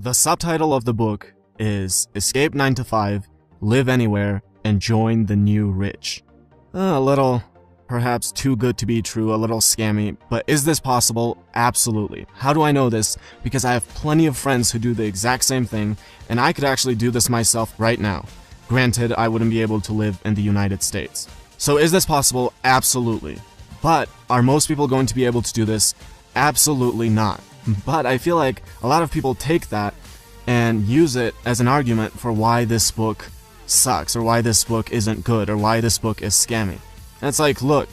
The subtitle of the book is Escape 9 to 5, Live Anywhere, and Join the New Rich. A little, perhaps too good to be true, a little scammy, but is this possible? Absolutely. How do I know this? Because I have plenty of friends who do the exact same thing, and I could actually do this myself right now. Granted, I wouldn't be able to live in the United States. So is this possible? Absolutely. But are most people going to be able to do this? Absolutely not. But I feel like a lot of people take that and use it as an argument for why this book sucks, or why this book isn't good, or why this book is scammy. And it's like, look,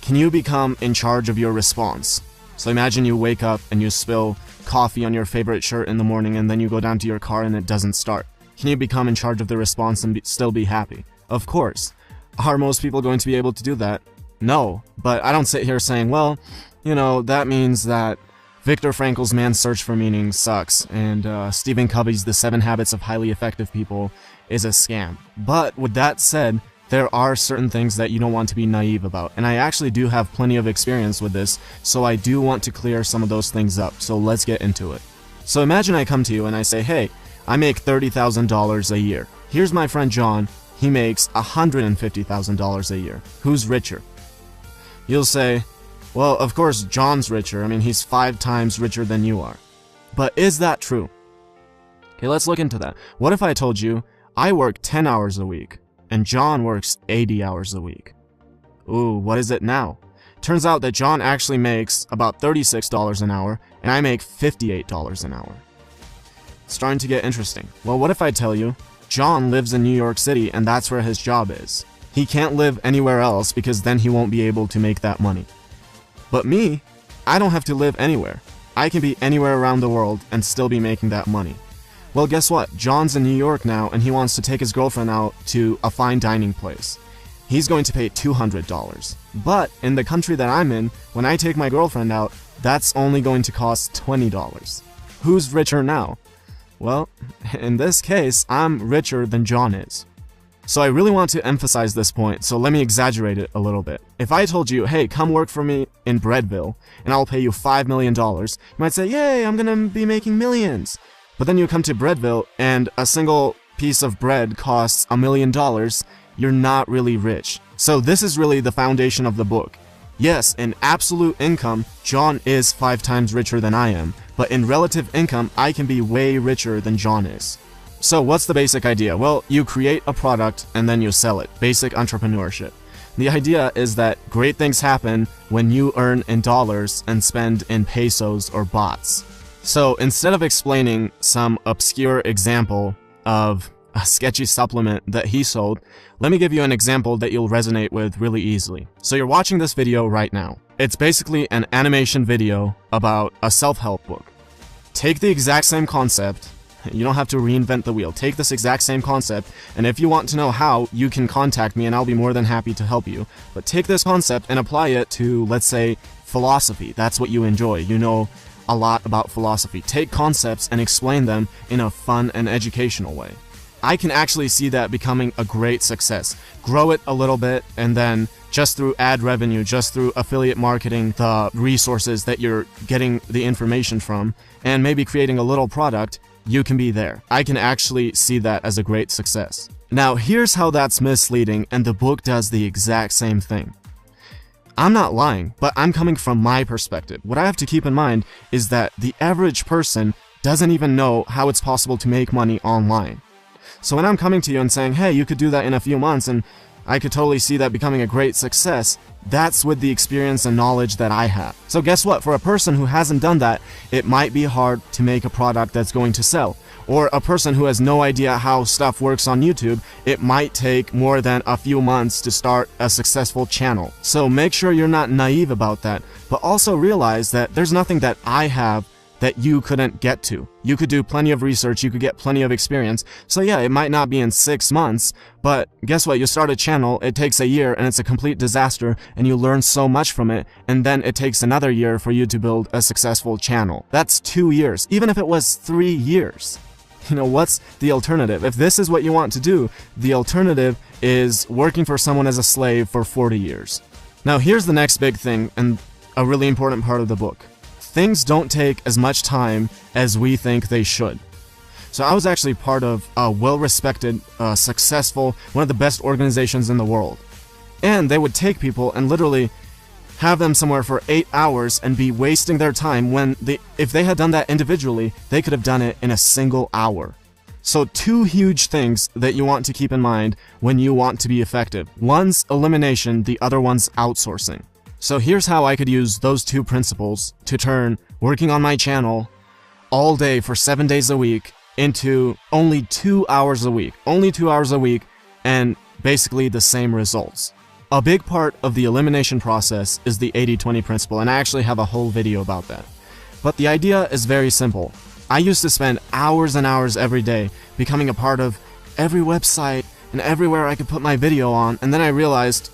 can you become in charge of your response? So imagine you wake up and you spill coffee on your favorite shirt in the morning, and then you go down to your car and it doesn't start. Can you become in charge of the response and still be happy? Of course. Are most people going to be able to do that? No. But I don't sit here saying, well, you know, that means that Viktor Frankl's Man's Search for Meaning sucks, and Stephen Covey's The 7 Habits of Highly Effective People is a scam. But with that said, there are certain things that you don't want to be naive about, and I actually do have plenty of experience with this, so I do want to clear some of those things up, so let's get into it. So imagine I come to you and I say, hey, I make $30,000 a year. Here's my friend John, he makes $150,000 a year. Who's richer? You'll say, well, of course John's richer. I mean, he's 5 times richer than you are. But is that true? Okay, let's look into that. What if I told you I work 10 hours a week and John works 80 hours a week? Ooh, what is it now? Turns out that John actually makes about $36 an hour and I make $58 an hour. It's starting to get interesting. Well, what if I tell you John lives in New York City and that's where his job is? He can't live anywhere else because then he won't be able to make that money. But me, I don't have to live anywhere. I can be anywhere around the world and still be making that money. Well, guess what? John's in New York now and he wants to take his girlfriend out to a fine dining place. He's going to pay $200. But in the country that I'm in, when I take my girlfriend out, that's only going to cost $20. Who's richer now? Well, in this case, I'm richer than John is. So I really want to emphasize this point, so let me exaggerate it a little bit. If I told you, hey, come work for me in Breadville, and I'll pay you $5 million, you might say, yay, I'm gonna be making millions. But then you come to Breadville, and a single piece of bread costs $1 million, you're not really rich. So this is really the foundation of the book. Yes, in absolute income, John is 5 times richer than I am, but in relative income, I can be way richer than John is. So what's the basic idea? Well, you create a product and then you sell it. Basic entrepreneurship. The idea is that great things happen when you earn in dollars and spend in pesos or bahts. So instead of explaining some obscure example of a sketchy supplement that he sold, let me give you an example that you'll resonate with really easily. So you're watching this video right now. It's basically an animation video about a self-help book. Take the exact same concept. You don't have to reinvent the wheel. Take this exact same concept, and if you want to know how, you can contact me and I'll be more than happy to help you. But take this concept and apply it to, let's say, philosophy. That's what you enjoy. You know a lot about philosophy. Take concepts and explain them in a fun and educational way. I can actually see that becoming a great success. Grow it a little bit, and then just through ad revenue, just through affiliate marketing, the resources that you're getting the information from, and maybe creating a little product, you can be there. I can actually see that as a great success. Now, here's how that's misleading, and the book does the exact same thing. I'm not lying, but I'm coming from my perspective. What I have to keep in mind is that the average person doesn't even know how it's possible to make money online. So when I'm coming to you and saying, hey, you could do that in a few months, and I could totally see that becoming a great success, that's with the experience and knowledge that I have. So guess what? For a person who hasn't done that, it might be hard to make a product that's going to sell. Or a person who has no idea how stuff works on YouTube, it might take more than a few months to start a successful channel. So make sure you're not naive about that, but also realize that there's nothing that I have that you couldn't get to. You could do plenty of research, you could get plenty of experience. So yeah, it might not be in 6 months, but guess what? You start a channel, it takes a year and it's a complete disaster and you learn so much from it, and then it takes another year for you to build a successful channel. That's 2 years, even if it was 3 years. You know, what's the alternative? If this is what you want to do, the alternative is working for someone as a slave for 40 years. Now here's the next big thing, and a really important part of the book. Things don't take as much time as we think they should. So I was actually part of a well-respected, successful, one of the best organizations in the world. And they would take people and literally have them somewhere for 8 hours and be wasting their time when if they had done that individually, they could have done it in a single hour. So 2 huge things that you want to keep in mind when you want to be effective. One's elimination, the other one's outsourcing. So here's how I could use those 2 principles to turn working on my channel all day for 7 days a week into only 2 hours a week. Only 2 hours a week and basically the same results. A big part of the elimination process is the 80-20 principle, and I actually have a whole video about that. But the idea is very simple. I used to spend hours and hours every day becoming a part of every website and everywhere I could put my video on, and then I realized,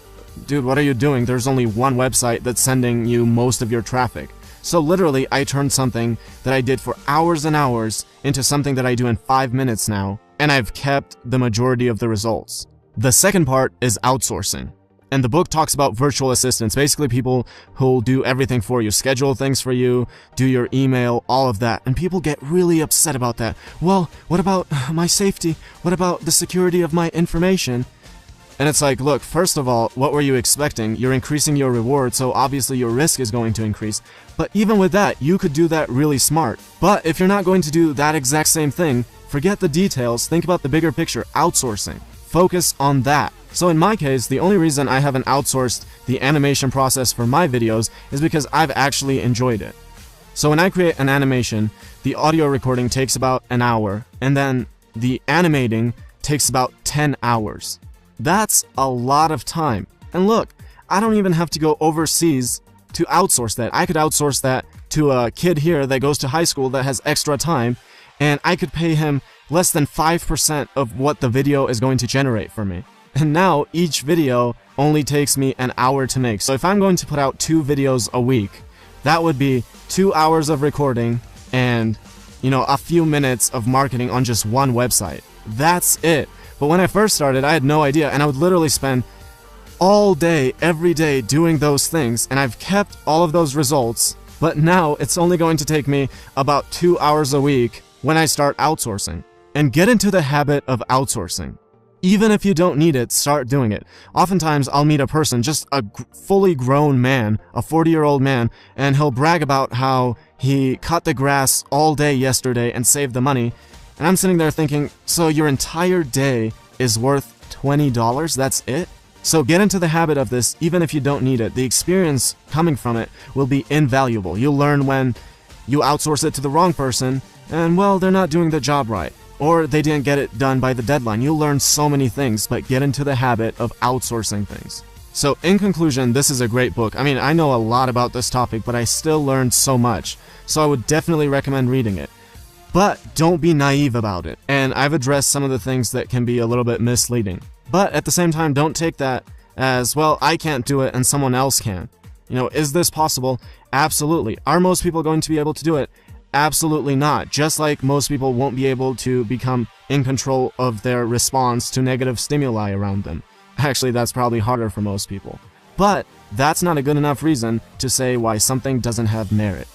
dude, what are you doing? There's only one website that's sending you most of your traffic. So literally, I turned something that I did for hours and hours into something that I do in 5 minutes now, and I've kept the majority of the results. The second part is outsourcing. And the book talks about virtual assistants, basically people who'll do everything for you, schedule things for you, do your email, all of that. And people get really upset about that. Well, what about my safety? What about the security of my information? And it's like, look, first of all, what were you expecting? You're increasing your reward, so obviously your risk is going to increase. But even with that, you could do that really smart. But if you're not going to do that exact same thing, forget the details, think about the bigger picture, outsourcing. Focus on that. So in my case, the only reason I haven't outsourced the animation process for my videos is because I've actually enjoyed it. So when I create an animation, the audio recording takes about an hour, and then the animating takes about 10 hours. That's a lot of time. And look, I don't even have to go overseas to outsource that. I could outsource that to a kid here that goes to high school that has extra time, and I could pay him less than 5% of what the video is going to generate for me. And now each video only takes me an hour to make. So if I'm going to put out 2 videos a week, that would be 2 hours of recording and, a few minutes of marketing on just one website. That's it. But when I first started, I had no idea, and I would literally spend all day, every day doing those things, and I've kept all of those results, but now it's only going to take me about 2 hours a week when I start outsourcing. And get into the habit of outsourcing. Even if you don't need it, start doing it. Oftentimes, I'll meet a person, just a fully grown man, a 40-year-old man, and he'll brag about how he cut the grass all day yesterday and saved the money. And I'm sitting there thinking, so your entire day is worth $20? That's it? So get into the habit of this, even if you don't need it. The experience coming from it will be invaluable. You'll learn when you outsource it to the wrong person, and well, they're not doing the job right. Or they didn't get it done by the deadline. You'll learn so many things, but get into the habit of outsourcing things. So in conclusion, this is a great book. I mean, I know a lot about this topic, but I still learned so much. So I would definitely recommend reading it. But don't be naive about it. And I've addressed some of the things that can be a little bit misleading. But at the same time, don't take that as, well, I can't do it and someone else can. Is this possible? Absolutely. Are most people going to be able to do it? Absolutely not. Just like most people won't be able to become in control of their response to negative stimuli around them. Actually, that's probably harder for most people. But that's not a good enough reason to say why something doesn't have merit.